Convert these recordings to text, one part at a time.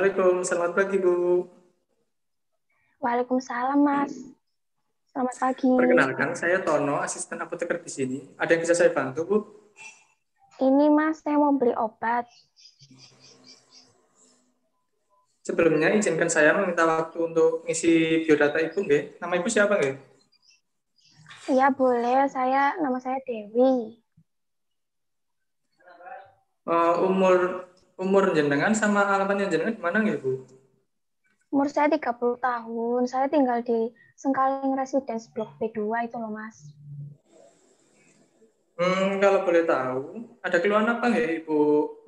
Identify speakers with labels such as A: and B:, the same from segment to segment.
A: Assalamualaikum, selamat pagi Bu.
B: Waalaikumsalam, Mas. Selamat pagi.
A: Perkenalkan, saya Tono, asisten apoteker di sini. Ada yang bisa saya bantu Bu?
B: Ini, Mas, saya mau beli obat.
A: Sebelumnya izinkan saya meminta waktu untuk ngisi biodata Ibu, nggih. Nama Ibu siapa, nggih?
B: Iya, boleh. Nama saya Dewi.
A: Umur umur jenengan sama alamatnya jenengan di mana, nggih Bu?
B: Umur saya 30 tahun. Saya tinggal di Sengkaling Residence Blok B2 itu loh, Mas.
A: Kalau boleh tahu, ada keluhan apa nggih Ibu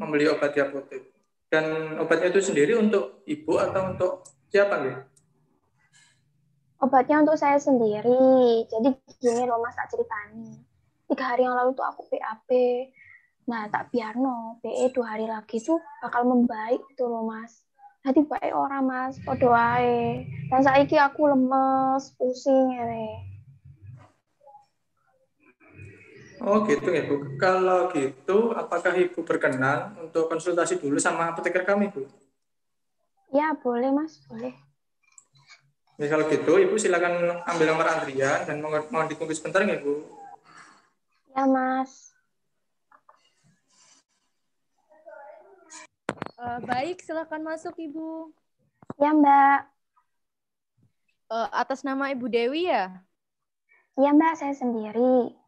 A: membeli obat di apotek? Dan obatnya itu sendiri untuk Ibu atau untuk siapa, nggih?
B: Obatnya untuk saya sendiri. Jadi gini loh, Mas, tak ceritani. 3 hari yang lalu tuh aku PAP. Nah, tak biarno. PE 2 hari lagi tuh bakal membaik gitu loh, Mas. Nanti baik orang, Mas. Podo ae. Dan saiki aku lemes, pusing ya.
A: Oh gitu ya Bu. Kalau gitu, apakah Ibu berkenan untuk konsultasi dulu sama apoteker kami Bu?
B: Ya, boleh, Mas. Boleh.
A: Ya, kalau gitu, Ibu silakan ambil nomor antrian dan mohon ditunggu sebentar ya, Bu.
B: Ya, Mas.
C: Baik, silakan masuk Ibu.
B: Ya, Mbak.
C: Atas nama Ibu Dewi ya?
B: Ya, Mbak. Saya sendiri.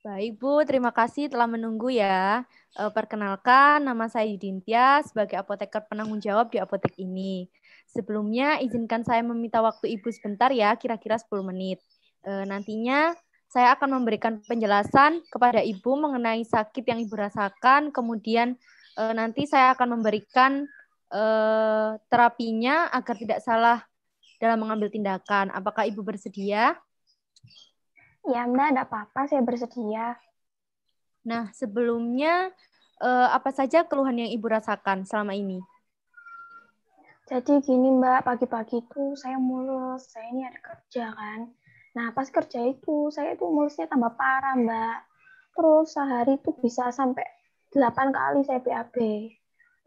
C: Baik Bu, terima kasih telah menunggu ya. Perkenalkan, nama saya Yudintia sebagai apoteker penanggung jawab di apotek ini. Sebelumnya, izinkan saya meminta waktu Ibu sebentar ya, kira-kira 10 menit. Nantinya, saya akan memberikan penjelasan kepada Ibu mengenai sakit yang Ibu rasakan, kemudian nanti saya akan memberikan terapinya agar tidak salah dalam mengambil tindakan. Apakah Ibu bersedia?
B: Ya, Mbak. Ada apa-apa. Saya bersedia.
C: Nah, sebelumnya apa saja keluhan yang Ibu rasakan selama ini?
B: Jadi gini, Mbak. Pagi-pagi itu saya mulus. Saya ini ada kerja kan. Nah, pas kerja itu, saya itu mulusnya tambah parah, Mbak. Terus sehari itu bisa sampai 8 kali saya BAB.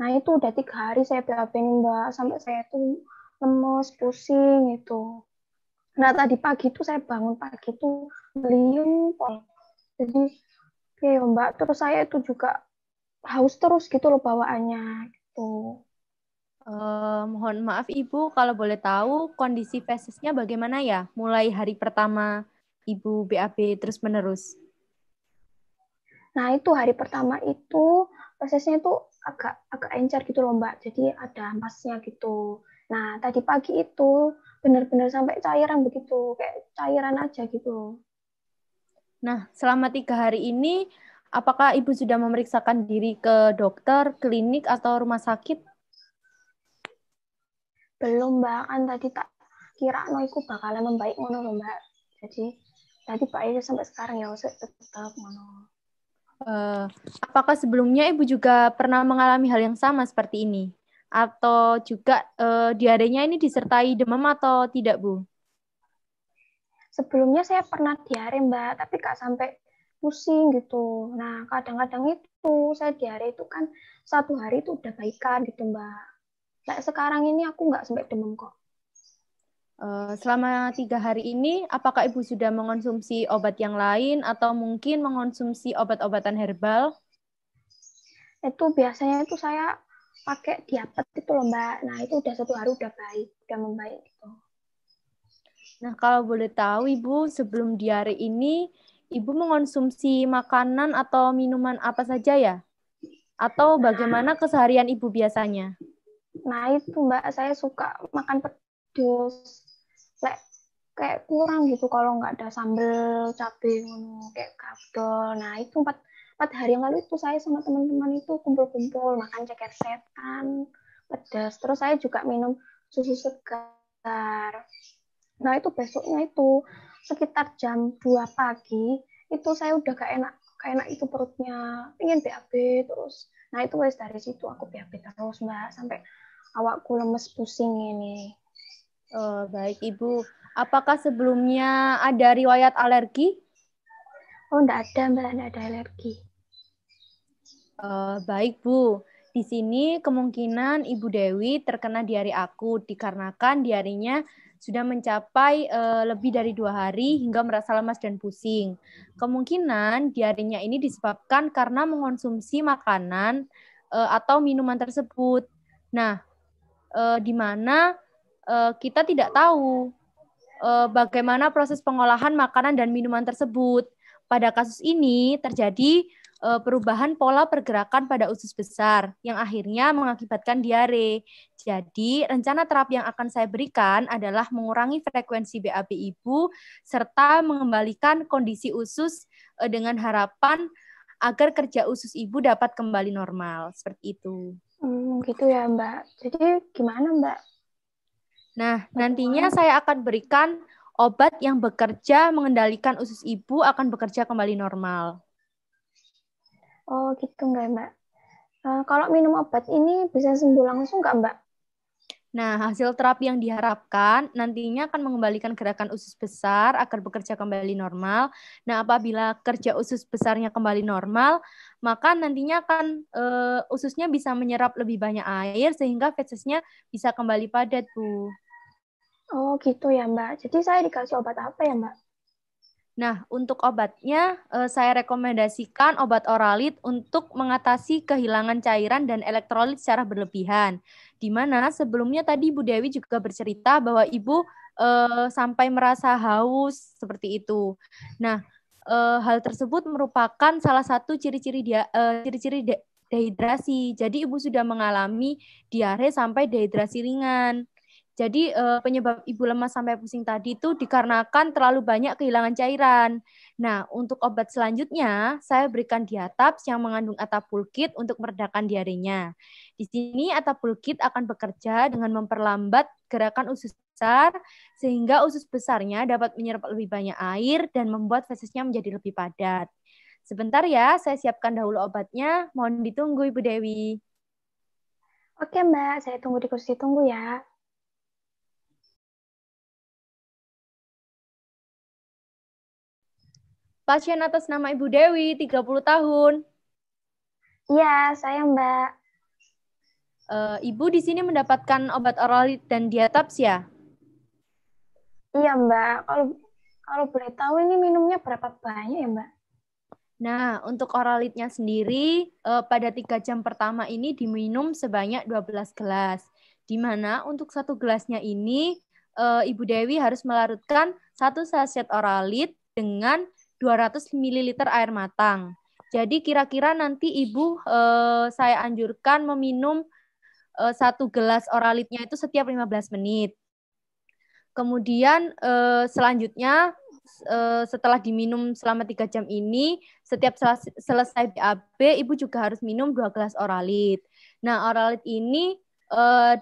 B: Nah, itu udah 3 hari saya BAB nih, Mbak. Sampai saya tuh lemes, pusing gitu. Nah, tadi pagi tuh saya bangun pagi tuh beliung pol. Jadi, ya Mbak, terus saya itu juga haus terus gitu loh bawaannya gitu.
C: Mohon maaf Ibu, kalau boleh tahu kondisi fesisnya bagaimana ya? Mulai hari pertama Ibu BAB terus-menerus.
B: Nah, itu hari pertama itu prosesnya itu agak agak encer gitu loh Mbak. Jadi ada ampasnya gitu. Nah, tadi pagi itu benar-benar sampai cairan begitu, kayak cairan aja gitu.
C: Nah, selama 3 hari ini, apakah Ibu sudah memeriksakan diri ke dokter, klinik, atau rumah sakit?
B: Belum Mbak, kan tadi tak kira no iku bakalan membaik ngono loh Mbak. Jadi tadi baik sampai sekarang ya tetap ngono.
C: Eh, apakah sebelumnya Ibu juga pernah mengalami hal yang sama seperti ini? Atau juga diarenya ini disertai demam atau tidak, Bu?
B: Sebelumnya saya pernah diare Mbak, tapi gak sampai pusing gitu. Nah, kadang-kadang itu saya diare itu kan 1 hari itu udah baikan gitu Mbak. Kayak sekarang ini aku nggak sampai demam kok.
C: Selama 3 hari ini, apakah Ibu sudah mengonsumsi obat yang lain atau mungkin mengonsumsi obat-obatan herbal?
B: Itu biasanya itu saya pakai diapet itu loh Mbak. Nah, itu udah 1 hari udah baik, udah membaik gitu.
C: Nah, kalau boleh tahu Ibu, sebelum diare ini, Ibu mengonsumsi makanan atau minuman apa saja ya? Atau bagaimana keseharian Ibu biasanya?
B: Nah itu Mbak, saya suka makan pedas. Kayak kurang gitu kalau nggak ada sambal cabai kayak kabel. Nah itu empat hari yang lalu itu saya sama teman-teman itu kumpul-kumpul makan ceker setan pedas. Terus saya juga minum susu segar. Nah itu besoknya itu sekitar jam 2 pagi itu saya udah gak enak itu perutnya, pengen BAB terus. Nah itu wes dari situ aku BAB terus Mbak sampai awakku lemes pusing ini.
C: Baik Ibu. Apakah sebelumnya ada riwayat alergi?
B: Oh enggak ada Mbak, enggak ada alergi.
C: Baik Bu. Di sini kemungkinan Ibu Dewi terkena diare akut dikarenakan diarenya sudah mencapai lebih dari 2 hari hingga merasa lemas dan pusing. Kemungkinan diarenya ini disebabkan karena mengonsumsi makanan atau minuman tersebut. Nah, di mana kita tidak tahu bagaimana proses pengolahan makanan dan minuman tersebut. Pada kasus ini terjadi perubahan pola pergerakan pada usus besar yang akhirnya mengakibatkan diare. Jadi, rencana terapi yang akan saya berikan adalah mengurangi frekuensi BAB Ibu serta mengembalikan kondisi usus dengan harapan agar kerja usus Ibu dapat kembali normal. Seperti itu.
B: Gitu ya, Mbak. Jadi gimana, Mbak?
C: Nah, nantinya saya akan berikan obat yang bekerja mengendalikan usus Ibu akan bekerja kembali normal.
B: Oh gitu nggak Mbak? Kalau minum obat ini bisa sembuh langsung nggak Mbak?
C: Nah, hasil terapi yang diharapkan nantinya akan mengembalikan gerakan usus besar agar bekerja kembali normal. Nah, apabila kerja usus besarnya kembali normal, maka nantinya akan ususnya bisa menyerap lebih banyak air sehingga fesesnya bisa kembali padat, Bu.
B: Oh gitu ya Mbak. Jadi saya dikasih obat apa ya Mbak?
C: Nah, untuk obatnya, saya rekomendasikan obat oralit untuk mengatasi kehilangan cairan dan elektrolit secara berlebihan. Di mana sebelumnya tadi Bu Dewi juga bercerita bahwa Ibu sampai merasa haus seperti itu. Nah, hal tersebut merupakan salah satu ciri-ciri dehidrasi. Jadi Ibu sudah mengalami diare sampai dehidrasi ringan. Jadi penyebab Ibu lemas sampai pusing tadi itu dikarenakan terlalu banyak kehilangan cairan. Nah, untuk obat selanjutnya, saya berikan Diatabs yang mengandung Atapulkit untuk meredakan diarenya. Di sini Atapulkit akan bekerja dengan memperlambat gerakan usus besar, sehingga usus besarnya dapat menyerap lebih banyak air dan membuat fesesnya menjadi lebih padat. Sebentar ya, saya siapkan dahulu obatnya. Mohon ditunggu Ibu Dewi.
B: Oke Mbak, saya tunggu di kursi tunggu ya.
C: Pasien atas nama Ibu Dewi, 30 tahun.
B: Iya, saya Mbak.
C: Ibu di sini mendapatkan obat oralit dan Diatabs ya?
B: Iya Mbak. Kalau boleh tahu ini minumnya berapa banyak ya Mbak?
C: Nah, untuk oralitnya sendiri pada 3 jam pertama ini diminum sebanyak 12 gelas. Di mana untuk 1 gelasnya ini Ibu Dewi harus melarutkan 1 saset oralit dengan 200 ml air matang. Jadi kira-kira nanti Ibu saya anjurkan meminum 1 gelas oralitnya itu setiap 15 menit. Kemudian selanjutnya setelah diminum selama 3 jam ini, setiap selesai BAB, Ibu juga harus minum 2 gelas oralit. Nah, oralit ini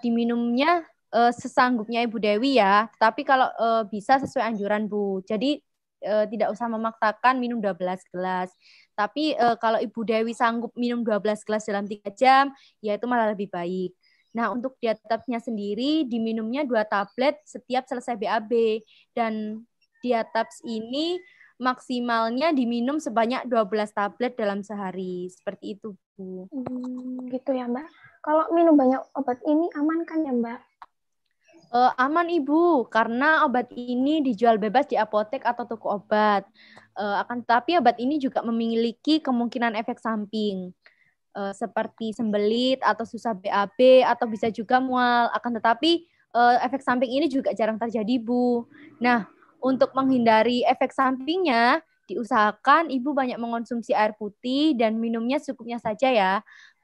C: diminumnya sesanggupnya Ibu Dewi ya, tapi kalau bisa sesuai anjuran Bu. Jadi tidak usah memaksakan minum 12 gelas. Tapi kalau Ibu Dewi sanggup minum 12 gelas dalam 3 jam, ya itu malah lebih baik. Nah, untuk Diatabsnya sendiri diminumnya 2 tablet setiap selesai BAB. Dan Diatabs ini maksimalnya diminum sebanyak 12 tablet dalam sehari. Seperti itu, Bu.
B: Gitu ya Mbak. Kalau minum banyak obat ini aman kan ya Mbak?
C: Aman Ibu, karena obat ini dijual bebas di apotek atau toko obat. Akan tetapi obat ini juga memiliki kemungkinan efek samping. Seperti sembelit atau susah BAB atau bisa juga mual. Akan tetapi efek samping ini juga jarang terjadi, Bu. Nah, untuk menghindari efek sampingnya, Diusahakan Ibu banyak mengonsumsi air putih dan minumnya secukupnya saja ya.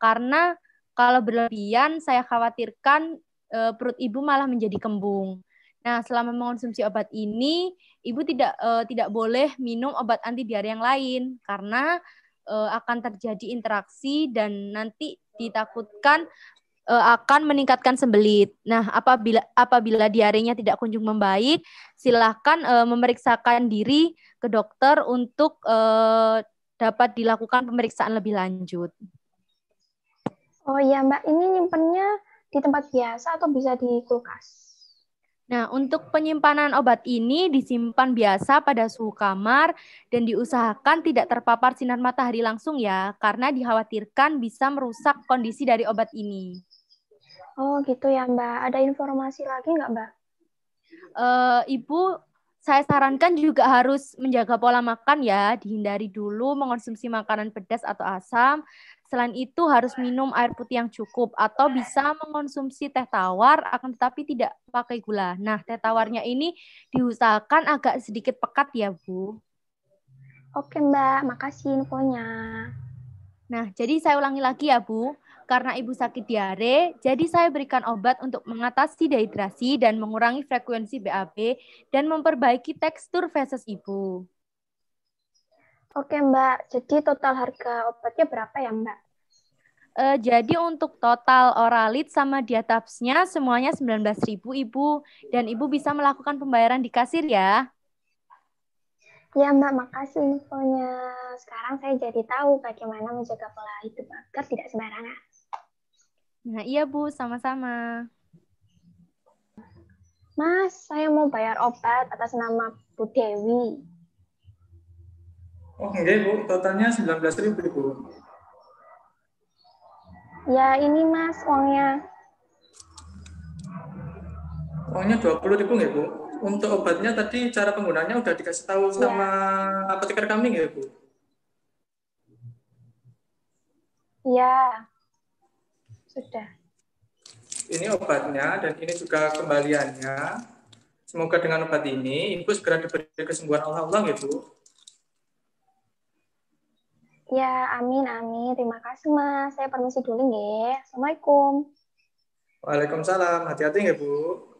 C: Karena kalau berlebihan saya khawatirkan perut Ibu malah menjadi kembung. Nah, selama mengonsumsi obat ini, Ibu tidak boleh minum obat anti diare yang lain karena akan terjadi interaksi dan nanti ditakutkan akan meningkatkan sembelit. Nah, apabila diarenya tidak kunjung membaik, silahkan memeriksakan diri ke dokter untuk dapat dilakukan pemeriksaan lebih lanjut.
B: Oh iya Mbak, ini nyimpennya di tempat biasa atau bisa di kulkas?
C: Nah, untuk penyimpanan obat ini disimpan biasa pada suhu kamar dan diusahakan tidak terpapar sinar matahari langsung ya, karena dikhawatirkan bisa merusak kondisi dari obat ini.
B: Oh gitu ya Mbak. Ada informasi lagi nggak Mbak?
C: Ibu, saya sarankan juga harus menjaga pola makan ya, dihindari dulu mengonsumsi makanan pedas atau asam. Selain itu harus minum air putih yang cukup atau bisa mengonsumsi teh tawar akan tetapi tidak pakai gula. Nah, teh tawarnya ini diusahakan agak sedikit pekat ya, Bu.
B: Oke Mbak, makasih infonya.
C: Nah, jadi saya ulangi lagi ya, Bu. Karena Ibu sakit diare, jadi saya berikan obat untuk mengatasi dehidrasi dan mengurangi frekuensi BAB dan memperbaiki tekstur feses Ibu.
B: Oke Mbak, jadi total harga obatnya berapa ya Mbak?
C: Jadi untuk total Oralit sama Diatapsnya semuanya 19.000 Ibu. Dan Ibu bisa melakukan pembayaran di kasir ya.
B: Ya Mbak, makasih infonya. Sekarang saya jadi tahu bagaimana menjaga pola hidup agar tidak sembarangan.
C: Nah iya Bu, sama-sama.
B: Mas, saya mau bayar obat atas nama Bu Dewi.
A: Oh enggak Bu, totalnya 19.000 Bu.
B: Ya ini Mas, uangnya.
A: Uangnya 20.000 nggak Bu? Untuk obatnya tadi cara penggunaannya udah dikasih tahu sama apoteker kami nggak Bu?
B: Ya, sudah.
A: Ini obatnya dan ini juga kembaliannya. Semoga dengan obat ini Ibu segera diberi kesembuhan Allah ya Bu.
B: Ya, amin, amin. Terima kasih Mas. Saya permisi dulu nggih. Assalamualaikum.
A: Waalaikumsalam. Hati-hati ya Bu.